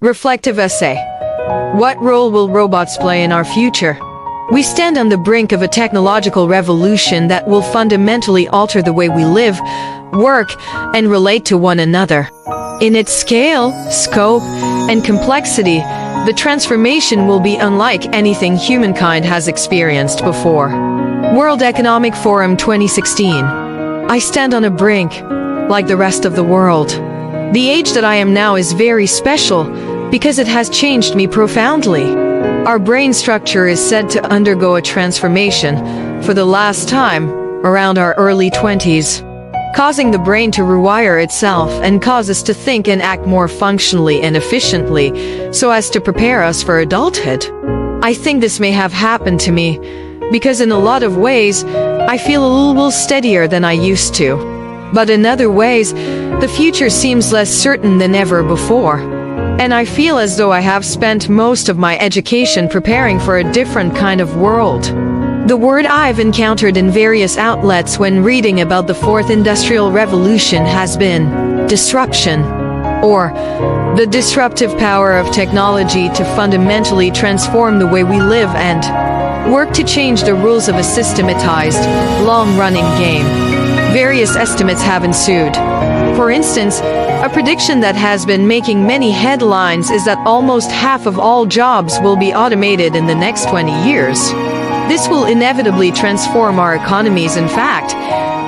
Reflective essay. What role will robots play in our future? We stand on the brink of a technological revolution that will fundamentally alter the way we live, work, and relate to one another. In its scale, scope, and complexity, the transformation will be unlike anything humankind has experienced before. World Economic Forum 2016. I stand on a brink, like the rest of the world. The age that I am now is very special because it has changed me profoundly. Our brain structure is said to undergo a transformation for the last time around our early 20s, causing the brain to rewire itself and cause us to think and act more functionally and efficiently so as to prepare us for adulthood. I think this may have happened to me because in a lot of ways, I feel a little steadier than I used to. But in other ways, the future seems less certain than ever before. And I feel as though I have spent most of my education preparing for a different kind of world. The word I've encountered in various outlets when reading about the Fourth Industrial Revolution has been disruption, or the disruptive power of technology to fundamentally transform the way we live and work to change the rules of a systematized, long-running game. Various estimates have ensued. For instance, a prediction that has been making many headlines is that almost half of all jobs will be automated in the next 20 years. This will inevitably transform our economies. In fact,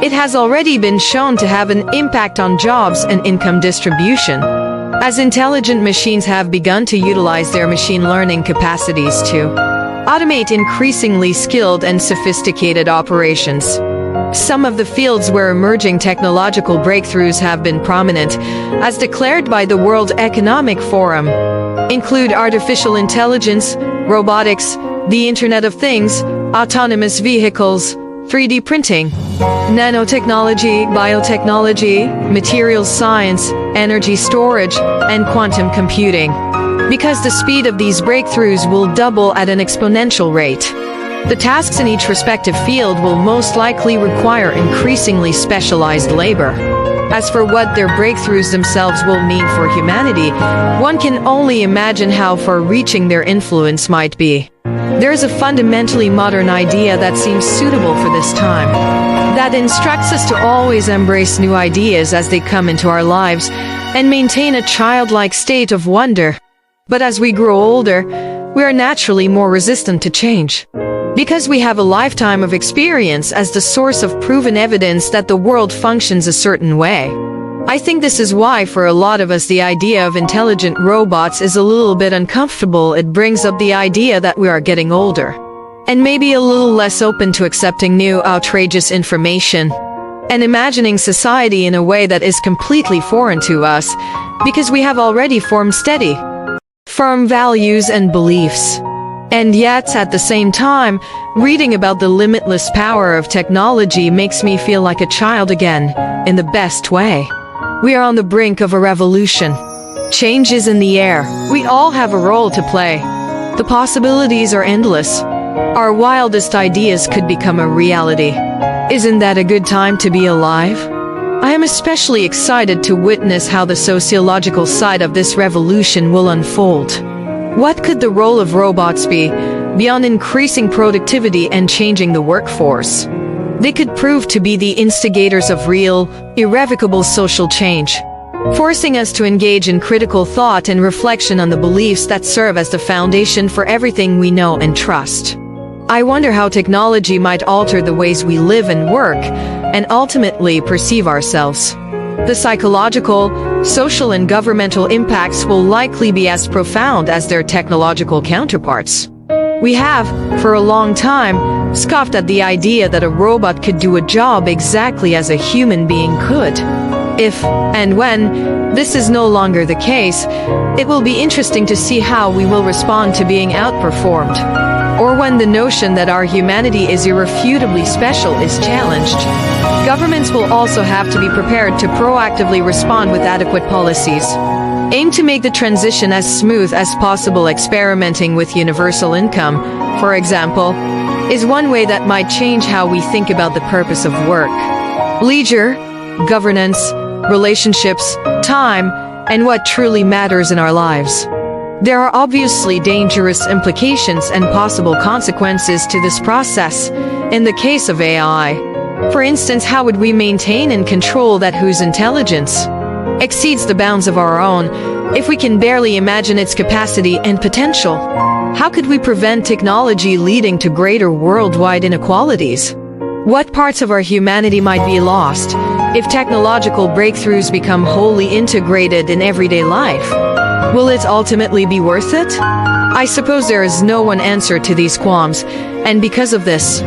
it has already been shown to have an impact on jobs and income distribution, as intelligent machines have begun to utilize their machine learning capacities to automate increasingly skilled and sophisticated operations. Some of the fields where emerging technological breakthroughs have been prominent, as declared by the World Economic Forum, include artificial intelligence, robotics, the Internet of Things, autonomous vehicles, 3D printing, nanotechnology, biotechnology, materials science, energy storage, and quantum computing. Because the speed of these breakthroughs will double at an exponential rate, the tasks in each respective field will most likely require increasingly specialized labor. As for what their breakthroughs themselves will mean for humanity, one can only imagine how far-reaching their influence might be. There is a fundamentally modern idea that seems suitable for this time, that instructs us to always embrace new ideas as they come into our lives and maintain a childlike state of wonder. But as we grow older, we are naturally more resistant to change, because we have a lifetime of experience as the source of proven evidence that the world functions a certain way. I think this is why for a lot of us the idea of intelligent robots is a little bit uncomfortable. It brings up the idea that we are getting older, and maybe a little less open to accepting new, outrageous information, and imagining society in a way that is completely foreign to us, because we have already formed steady, firm values and beliefs. And yet, at the same time, reading about the limitless power of technology makes me feel like a child again, in the best way. We are on the brink of a revolution. Change is in the air. We all have a role to play. The possibilities are endless. Our wildest ideas could become a reality. Isn't that a good time to be alive? I am especially excited to witness how the sociological side of this revolution will unfold. What could the role of robots be, beyond increasing productivity and changing the workforce? They could prove to be the instigators of real, irrevocable social change, forcing us to engage in critical thought and reflection on the beliefs that serve as the foundation for everything we know and trust. I wonder how technology might alter the ways we live and work, and ultimately perceive ourselves. The psychological, social, and governmental impacts will likely be as profound as their technological counterparts. We have, for a long time, scoffed at the idea that a robot could do a job exactly as a human being could. If, and when, this is no longer the case, it will be interesting to see how we will respond to being outperformed, or when the notion that our humanity is irrefutably special is challenged. Governments will also have to be prepared to proactively respond with adequate policies. Aim to make the transition as smooth as possible. Experimenting with universal income, for example, is one way that might change how we think about the purpose of work, leisure, governance, relationships, time, and what truly matters in our lives. There are obviously dangerous implications and possible consequences to this process. In the case of AI, for instance, how would we maintain and control that whose intelligence exceeds the bounds of our own, if we can barely imagine its capacity and potential? How could we prevent technology leading to greater worldwide inequalities? What parts of our humanity might be lost if technological breakthroughs become wholly integrated in everyday life? Will it ultimately be worth it? I suppose there is no one answer to these qualms, and because of this,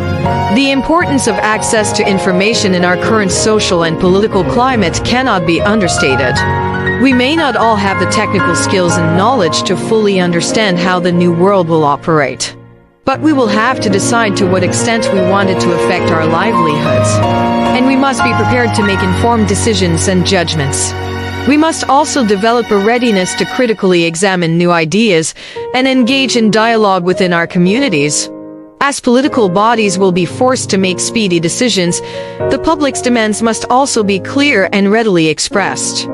the importance of access to information in our current social and political climate cannot be understated. We may not all have the technical skills and knowledge to fully understand how the new world will operate, but we will have to decide to what extent we want it to affect our livelihoods, and we must be prepared to make informed decisions and judgments. We must also develop a readiness to critically examine new ideas and engage in dialogue within our communities. As political bodies will be forced to make speedy decisions, the public's demands must also be clear and readily expressed.